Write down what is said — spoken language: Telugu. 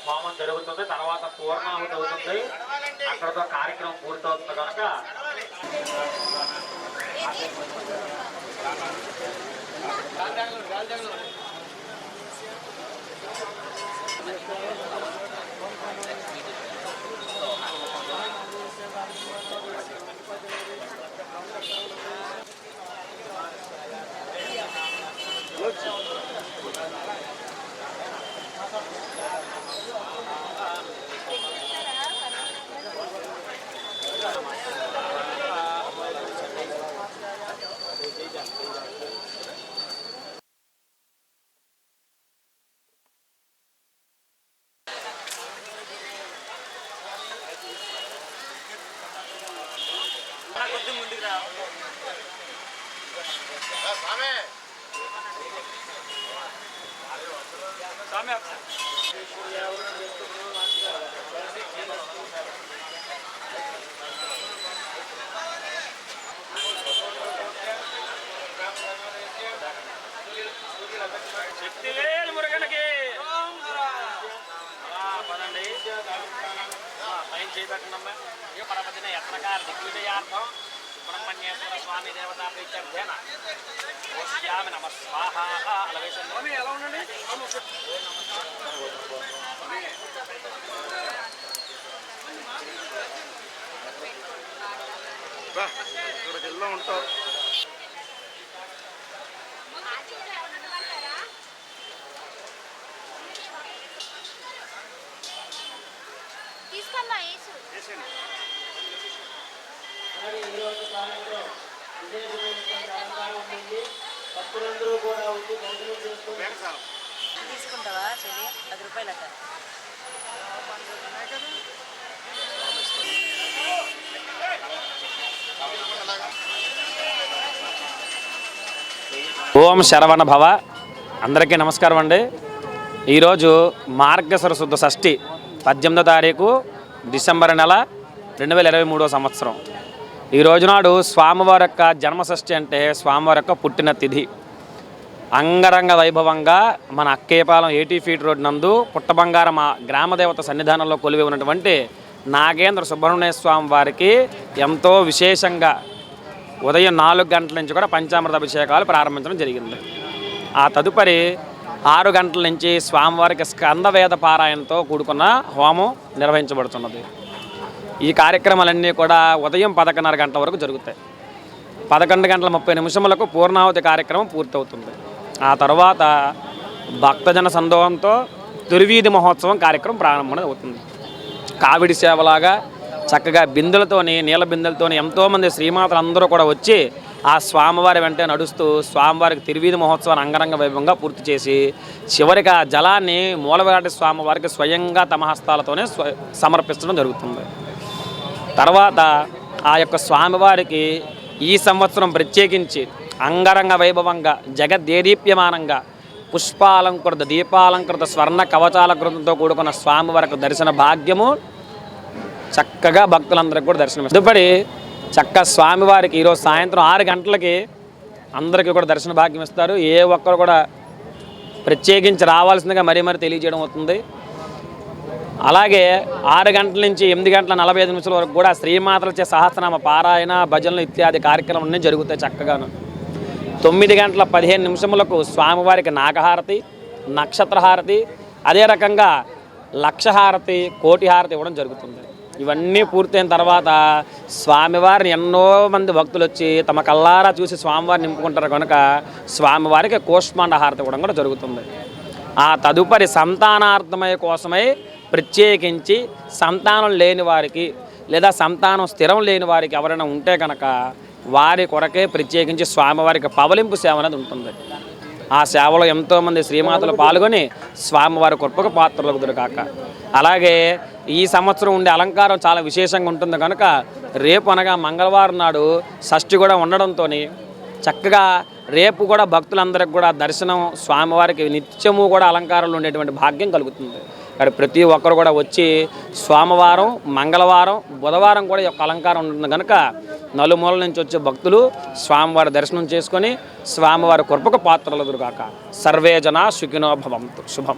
హోమం జరుగుతుంది, తర్వాత పూర్ణాహుతి అవుతుంది. అక్కడతో కార్యక్రమం పూర్తవుతుంది కనుక శక్తివేల్ మురుగనకి పదండి పైన చేయబెట్టండమ్మా. పరపతిన యత్నకార దిగ్విజయార్థం సుబ్రహ్మణ్యేశ్వర స్వామి దేవతా ప్రీత్యర్థేన ఓష్యామి నమ స్వాహ. అలా వేసండి. ఎలా ఉండండి. జిల్లా ఉంటావు తీసుకుంటావా చెల్లి? 10 రూపాయలు అట్ట. ఓం శరవణ భవ. అందరికీ నమస్కారం అండి. ఈరోజు మార్గశిర శుద్ధ షష్ఠి 18వ తారీఖు డిసెంబర్ నెల 2023వ సంవత్సరం. ఈ రోజునాడు స్వామివారి యొక్క జన్మషష్ఠి అంటే స్వామివారి యొక్క పుట్టిన తిథి. అంగరంగ వైభవంగా మన అక్కేపాలెం 80 ఫీట్ రోడ్ నందు పుట్టబంగారం గ్రామదేవత సన్నిధానంలో కొలువి ఉన్నటువంటి నాగేంద్ర సుబ్రహ్మణ్య స్వామి వారికి ఎంతో విశేషంగా ఉదయం 4 గంటల నుంచి కూడా పంచామృత అభిషేకాలు ప్రారంభించడం జరిగింది. ఆ తదుపరి 6 గంటల నుంచి స్వామివారికి స్కందవేద పారాయణతో కూడుకున్న హోమం నిర్వహించబడుతున్నది. ఈ కార్యక్రమాలన్నీ కూడా ఉదయం 11:30 గంటల వరకు జరుగుతాయి. 11:30 పూర్ణాహుతి కార్యక్రమం పూర్తవుతుంది. ఆ తర్వాత భక్తజన సందోహంతో తురివీధి మహోత్సవం కార్యక్రమం ప్రారంభం అవుతుంది. కావిడి సేవలాగా చక్కగా బిందెలతోని నీళ్ళ బిందెలతోని ఎంతోమంది శ్రీమాతలు అందరూ కూడా వచ్చి ఆ స్వామివారి వెంటే నడుస్తూ స్వామివారికి తిరువీధి మహోత్సవాన్ని అంగరంగ వైభవంగా పూర్తి చేసి చివరికి ఆ జలాన్ని మూలవిరాట్ స్వామివారికి స్వయంగా తమ హస్తాలతోనే సమర్పించడం జరుగుతుంది. తర్వాత ఆ యొక్క స్వామివారికి ఈ సంవత్సరం ప్రత్యేకించి అంగరంగ వైభవంగా జగద్దేదీప్యమానంగా పుష్పాలంకృత దీపాలంకృత స్వర్ణ కవచాలంకృతంతో కూడుకున్న స్వామివారికి దర్శన భాగ్యము చక్కగా భక్తులందరికీ కూడా దర్శనం. తదుపరి చక్క స్వామివారికి ఈరోజు సాయంత్రం 6 గంటలకి అందరికీ కూడా దర్శన భాగ్యం ఇస్తారు. ఏ ఒక్కరు కూడా ప్రత్యేకించి రావాల్సిందిగా మరీ తెలియజేయడం అవుతుంది. అలాగే 6 గంటల నుంచి 8:45 వరకు కూడా శ్రీమాతలచే సహస్రనామ పారాయణ భజనలు ఇత్యాది కార్యక్రమాలన్నీ జరుగుతాయి చక్కగాను. 9:15 స్వామివారికి నాగహారతి, నక్షత్రహారతి, అదే రకంగా లక్షహారతి, కోటి హారతి ఇవ్వడం జరుగుతుంది. ఇవన్నీ పూర్తయిన తర్వాత స్వామివారిని ఎంతో మంది భక్తులు వచ్చి తమ కల్లారా చూసి స్వామివారిని నింపుకుంటారు కనుక స్వామివారికి కూష్మాండ హారతి ఇవ్వడం కూడా జరుగుతుంది. ఆ తదుపరి సంతానార్థమై కోసమై ప్రత్యేకించి సంతానం లేని వారికి లేదా సంతానం స్థిరం లేని వారికి ఎవరైనా ఉంటే కనుక వారి కొరకే ప్రత్యేకించి స్వామివారికి పవలింపు సేవ అనేది ఉంటుంది. ఆ సేవలో ఎంతోమంది శ్రీమాతలు పాల్గొని స్వామివారి కృపకు పాత్రలగుదురు కాక. అలాగే ఈ సంవత్సరం ఉండే అలంకారం చాలా విశేషంగా ఉంటుంది కనుక రేపు అనగా మంగళవారం నాడు షష్ఠి కూడా ఉండడంతో చక్కగా రేపు కూడా భక్తులందరికీ కూడా దర్శనం స్వామివారికి నిత్యము కూడా అలంకారంలో ఉండేటువంటి భాగ్యం కలుగుతుంది. ఇక్కడ ప్రతి ఒక్కరు కూడా వచ్చి సోమవారం, మంగళవారం, బుధవారం కూడా ఈ యొక్క అలంకారం ఉంటుంది కనుక నలుమూల నుంచి వచ్చే భక్తులు స్వామివారి దర్శనం చేసుకొని స్వామివారి కృపకు పాత్రలదురుగాక. సర్వే జనా సుఖినో భవంతు. శుభం.